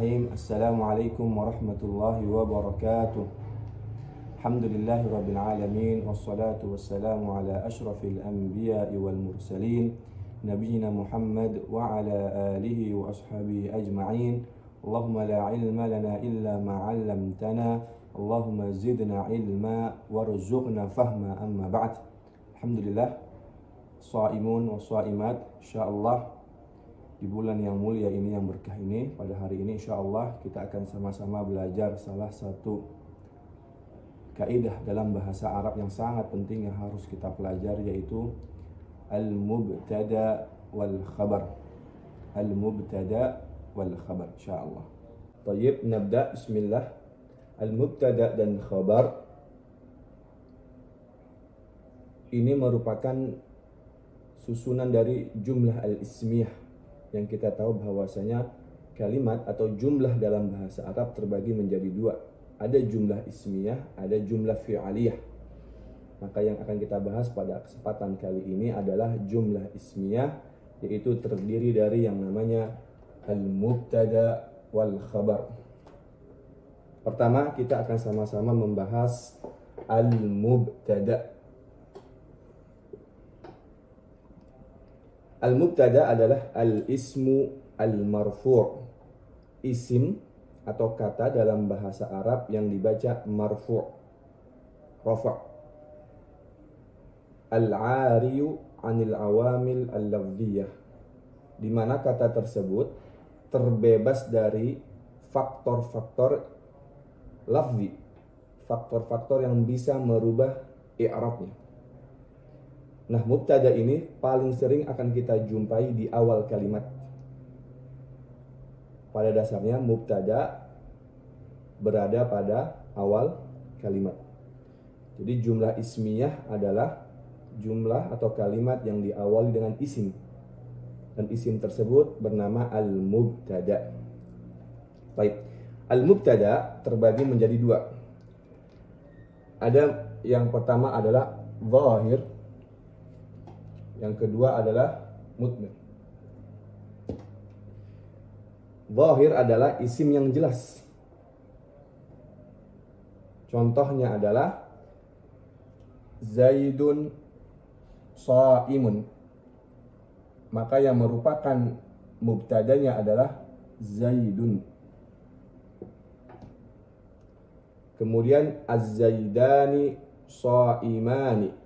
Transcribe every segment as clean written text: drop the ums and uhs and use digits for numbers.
Bismillahirrahmanirrahim. Assalamualaikum warahmatullahi wabarakatuh. Alhamdulillahi rabbil alamin. Wassalatu wassalamu ala ashrafil anbiya'i wal mursalin, nabiyina Muhammad wa ala alihi wa ashabihi ajma'in. Allahumma la ilma lana illa ma 'allamtana. Allahumma zidna ilma warzuqna fahma, amma ba'd. Alhamdulillah, shaimun wa shaimat, insyaallah di bulan yang mulia ini, yang berkah ini, pada hari ini insyaallah kita akan sama-sama belajar salah satu kaidah dalam bahasa Arab yang sangat penting yang harus kita pelajari, yaitu al-mubtada wal khabar. Al-mubtada wal khabar insyaallah. Tayyib, nabda, bismillah. Al-mubtada dan khabar ini merupakan susunan dari jumlah al-ismiyah, yang kita tahu bahwasanya kalimat atau jumlah dalam bahasa Arab terbagi menjadi dua. Ada jumlah ismiyah, ada jumlah fi'aliyah. Maka yang akan kita bahas pada kesempatan kali ini adalah jumlah ismiyah, yaitu terdiri dari yang namanya al-mubtada wal khabar. Pertama, kita akan sama-sama membahas al-mubtada. Al-mubtada adalah al-ismu al-marfu', isim atau kata dalam bahasa Arab yang dibaca marfu', rafa'. Al-'ariyu 'anil awamil al-lafziyah, di mana kata tersebut terbebas dari faktor-faktor lafzi, faktor-faktor yang bisa merubah i'rabnya. Nah, mubtada ini paling sering akan kita jumpai di awal kalimat. Pada dasarnya mubtada berada pada awal kalimat. Jadi jumlah ismiyah adalah jumlah atau kalimat yang diawali dengan isim, dan isim tersebut bernama al-mubtada. Baik, al-mubtada terbagi menjadi dua. Ada yang pertama adalah zahir, yang kedua adalah mudmir. Zahir adalah isim yang jelas. Contohnya adalah Zaidun shaimun. Maka yang merupakan mubtadanya adalah Zaidun. Kemudian az-zaidani shaimani.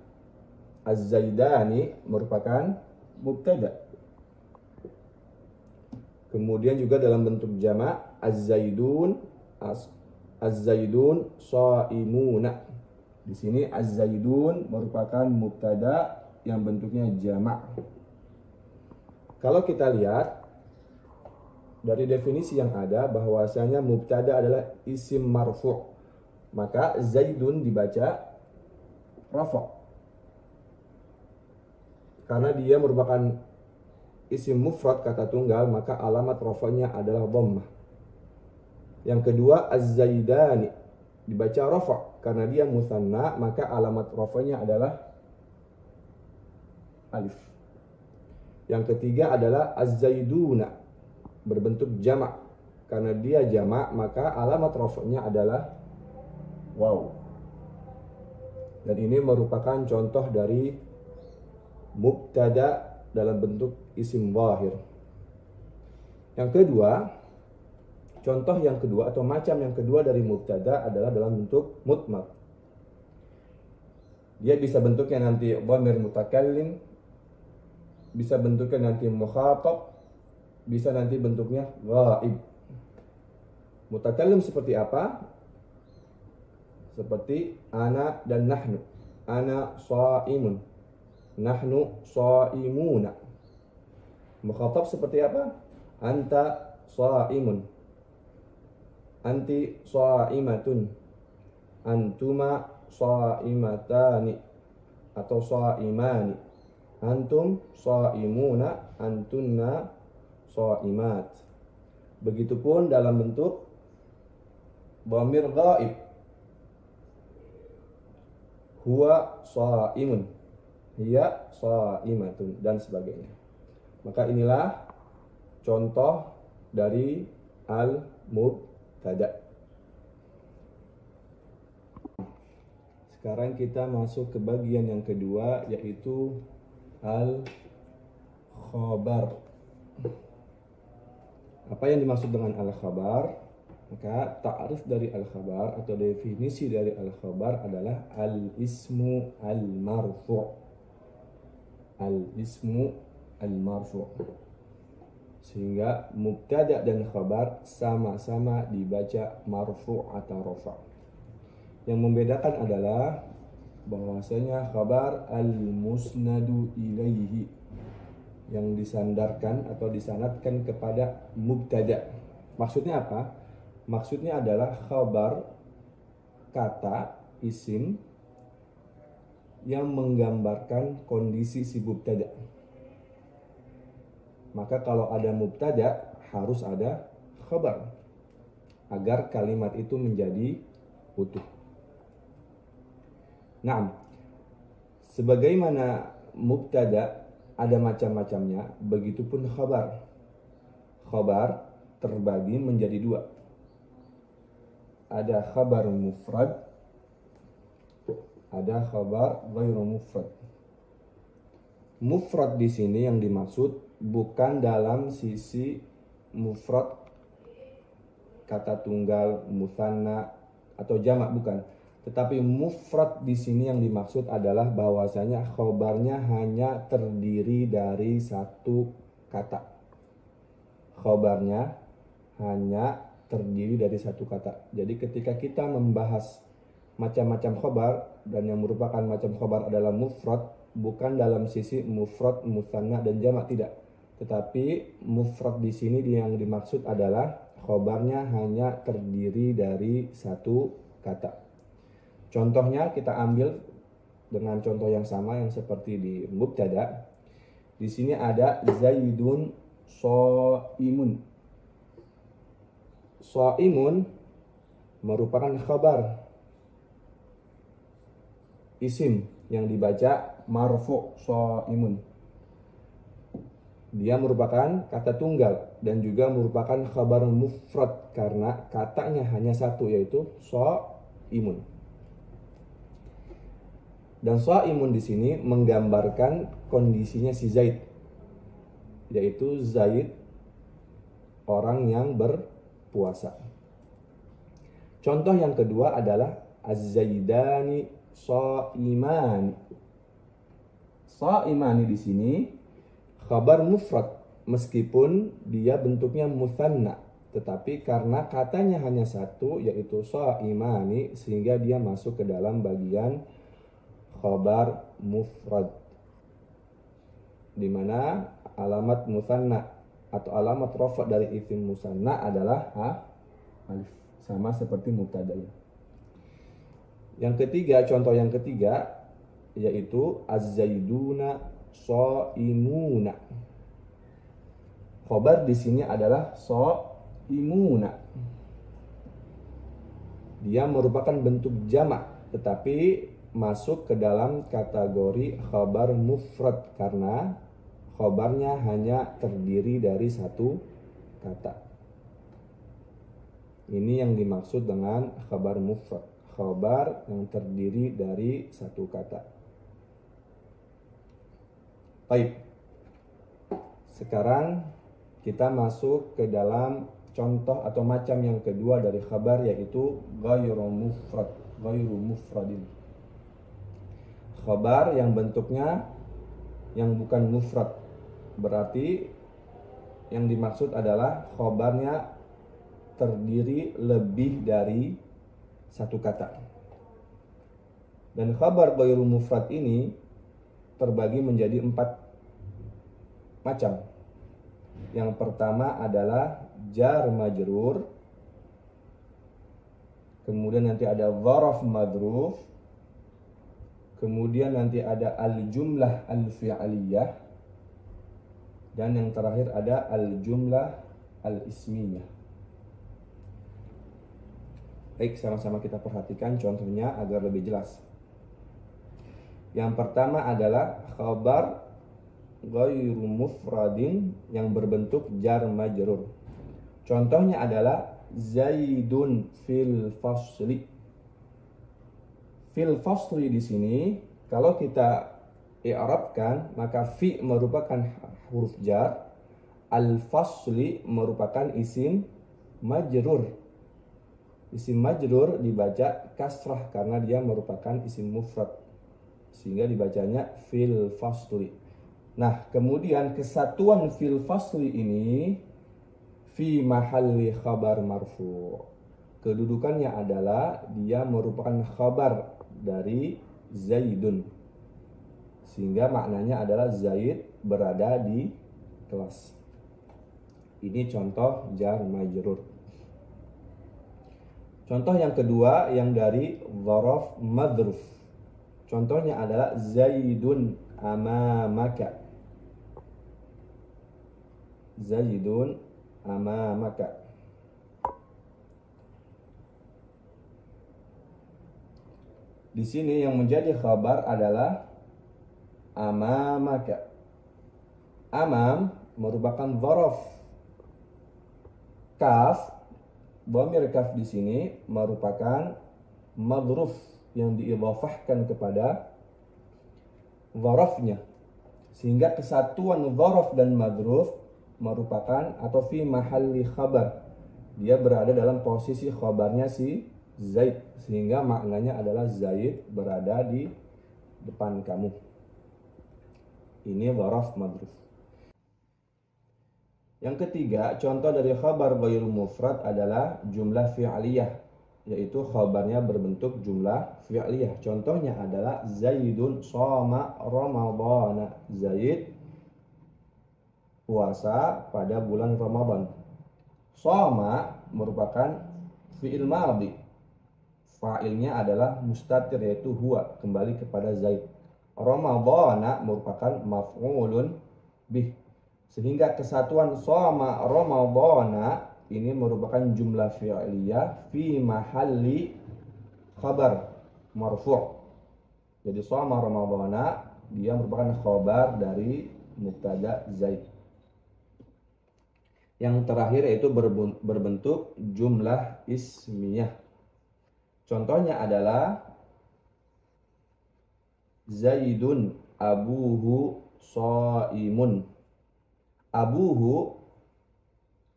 Az-zaidani merupakan mubtada. Kemudian juga dalam bentuk jamak az-zaidun, az-zaidun shaimuna. Di sini az-zaidun merupakan mubtada yang bentuknya jamak. Kalau kita lihat dari definisi yang ada, bahwasanya mubtada adalah isim marfu', maka zaidun dibaca rafa'. Karena dia merupakan isim mufrad, kata tunggal, maka alamat rafa'nya adalah dhammah. Yang kedua, az-zaidani dibaca rafa', karena dia musanna, maka alamat rafa'nya adalah alif. Yang ketiga adalah az-zaiduna, berbentuk jamak, karena dia jamak, maka alamat rafa'nya adalah waw. Dan ini merupakan contoh dari mubtada dalam bentuk isim zahir. Yang kedua, contoh yang kedua atau macam yang kedua dari mubtada adalah dalam bentuk mudmar. Dia bisa bentuknya nanti dhamir mutakallim, bisa bentuknya nanti mukhatab, bisa nanti bentuknya ghaib. Mutakallim seperti apa? Seperti ana dan nahnu. Ana shaimun, nahnu shaimuna. Mukhatab seperti apa? Anta shaimun, anti shaimatun, antuma shaimatani atau shaimani, antum shaimuna, antunna shaimat. Begitupun dalam bentuk dhamir ghaib, huwa shaimun, hiya shaimatun, dan sebagainya. Maka inilah contoh dari al mubtada. Sekarang kita masuk ke bagian yang kedua, yaitu al-khabar. Apa yang dimaksud dengan al-khabar? Maka ta'rif dari al-khabar atau definisi dari al-khabar adalah al-ismu al-marfu'. Al-ismu al-marfu'. Sehingga mubtada dan khabar sama-sama dibaca marfu' atau rafa'. Yang membedakan adalah bahwasanya khabar al-musnadu ilaihi, yang disandarkan atau disanadkan kepada mubtada. Maksudnya apa? Maksudnya adalah khabar kata isim yang menggambarkan kondisi si mubtada. Maka kalau ada mubtada harus ada khabar agar kalimat itu menjadi utuh. Nah, sebagaimana mubtada ada macam-macamnya, begitupun khabar. Khabar terbagi menjadi dua. Ada khabar mufrad, ada khabar ghairu mufrad. Mufrad di sini yang dimaksud bukan dalam sisi mufrad kata tunggal, musanna atau jamak, bukan. Tetapi mufrad di sini yang dimaksud adalah bahwasanya khabarnya hanya terdiri dari satu kata. Khabarnya hanya terdiri dari satu kata. Jadi ketika kita membahas macam-macam khabar dan yang merupakan macam khabar adalah mufrad, bukan dalam sisi mufrad, musanna dan jamak, tidak. Tetapi mufrad di sini yang dimaksud adalah khabarnya hanya terdiri dari satu kata. Contohnya kita ambil dengan contoh yang sama yang seperti di mubtada. Di sini ada Zaidun shaimun. Shaimun merupakan khabar isim yang dibaca marfu' shaimun. Dia merupakan kata tunggal dan juga merupakan khabar mufrad karena katanya hanya satu, yaitu shaimun. Dan shaimun di sini menggambarkan kondisinya si Zaid, yaitu Zaid orang yang berpuasa. Contoh yang kedua adalah az-zaidani shaimani. Shaimani di sini khabar mufrad meskipun dia bentuknya musanna, tetapi karena katanya hanya satu, yaitu shaimani, sehingga dia masuk ke dalam bagian khabar mufrad, di mana alamat musanna atau alamat rafa dari isim musanna adalah alif, sama seperti mubtada. Yang ketiga, contoh yang ketiga yaitu az-zaiduna shaimuna. Khabar di sini adalah shaimuna. Dia merupakan bentuk jamak tetapi masuk ke dalam kategori khabar mufrad karena khabarnya hanya terdiri dari satu kata. Ini yang dimaksud dengan khabar mufrad, khabar yang terdiri dari satu kata. Baik. Sekarang kita masuk ke dalam contoh atau macam yang kedua dari khabar, yaitu ghairu mufrad, ghairu mufradin. Khabar yang bentuknya yang bukan mufrad, berarti yang dimaksud adalah khabarnya terdiri lebih dari satu kata. Dan khabar ghairu mufrad ini terbagi menjadi 4 macam. Yang pertama adalah jar majrur, kemudian nanti ada dzaraf madruf, kemudian nanti ada al-jumlah al-fi'aliyah, dan yang terakhir ada al-jumlah al-ismiyah. Baik, sama-sama kita perhatikan contohnya agar lebih jelas. Yang pertama adalah khabar ghairu mufradin yang berbentuk jar majrur. Contohnya adalah Zaidun fil fasli. Fil fasli di sini kalau kita i'rabkan maka fi merupakan huruf jar, al fasli merupakan isim majrur. Isim majrur dibaca kasrah karena dia merupakan isim mufrad, sehingga dibacanya fil fasli. Nah, kemudian kesatuan fil fasli ini fi mahalli khabar marfu. Kedudukannya adalah dia merupakan khabar dari Zaidun, sehingga maknanya adalah Zaid berada di kelas. Ini contoh jar majrur. Contoh yang kedua yang dari dzaraf madruf. Contohnya adalah Zaidun amamaka. Zaidun amamaka. Di sini yang menjadi khabar adalah amamaka. Amam merupakan dzaraf. Kaf, dhamir kaf di sini merupakan madruf yang diidhafahkan kepada dzarafnya. Sehingga kesatuan dzaraf dan madruf merupakan atau fi mahalli khabar. Dia berada dalam posisi khabarnya si Zaid, sehingga maknanya adalah Zaid berada di depan kamu. Ini dzaraf madruf. Yang ketiga, contoh dari khabar ghairu mufrad adalah jumlah fi'liyah, yaitu khabarnya berbentuk jumlah fi'liyah. Contohnya adalah Zaidun shoma ramadhana. Zaid puasa pada bulan Ramadan. Shoma merupakan fi'il madhi. Fa'ilnya adalah mustatir, yaitu huwa, kembali kepada Zaid. Ramadhana merupakan maf'ulun bih. Sehingga kesatuan shoma ramadhana ini merupakan jumlah fi'liyah fi mahalli khabar marfu'. Jadi shoma ramadhana dia merupakan khabar dari mubtada Zaid. Yang terakhir yaitu berbentuk jumlah ismiyah. Contohnya adalah Zaidun abuhu shaimun. Abuhu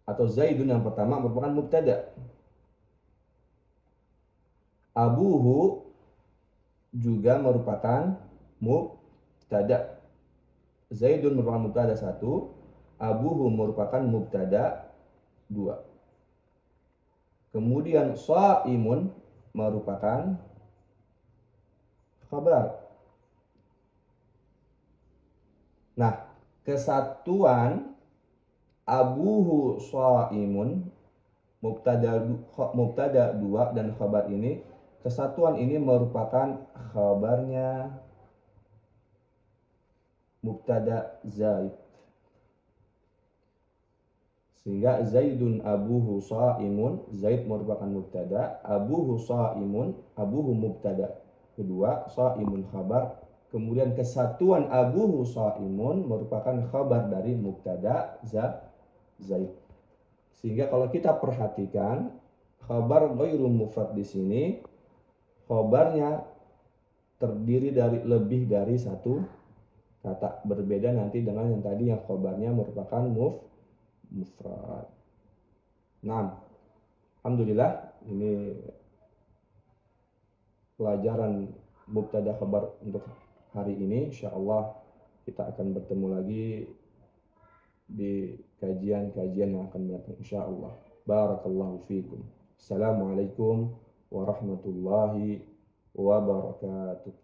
atau Zaidun yang pertama merupakan mubtada. Abuhu juga merupakan mubtada. Zaidun merupakan mubtada 1, abuhu merupakan mubtada 2. Kemudian shaimun merupakan khabar. Nah, kesatuan abuhu shaimun mubtada 2 dan khabar ini, kesatuan ini merupakan khabarnya mubtada Zaid. Sehingga Zaidun abuhu shaimun, Zaid merupakan mubtada, abuhu shaimun, abuhu mubtada kedua, shaimun khabar. Kemudian kesatuan abuhu shaimun merupakan khabar dari mubtada Zaid. Sehingga kalau kita perhatikan khabar ghairu mufrad di sini, khabarnya terdiri dari lebih dari satu kata, berbeda nanti dengan yang tadi yang khabarnya merupakan mufrad. Nah, alhamdulillah ini pelajaran mubtada khabar untuk hari ini. Insyaallah kita akan bertemu lagi di kajian-kajian yang akan datang insyaallah. Barakallahu fikum. Assalamualaikum warahmatullahi wabarakatuh.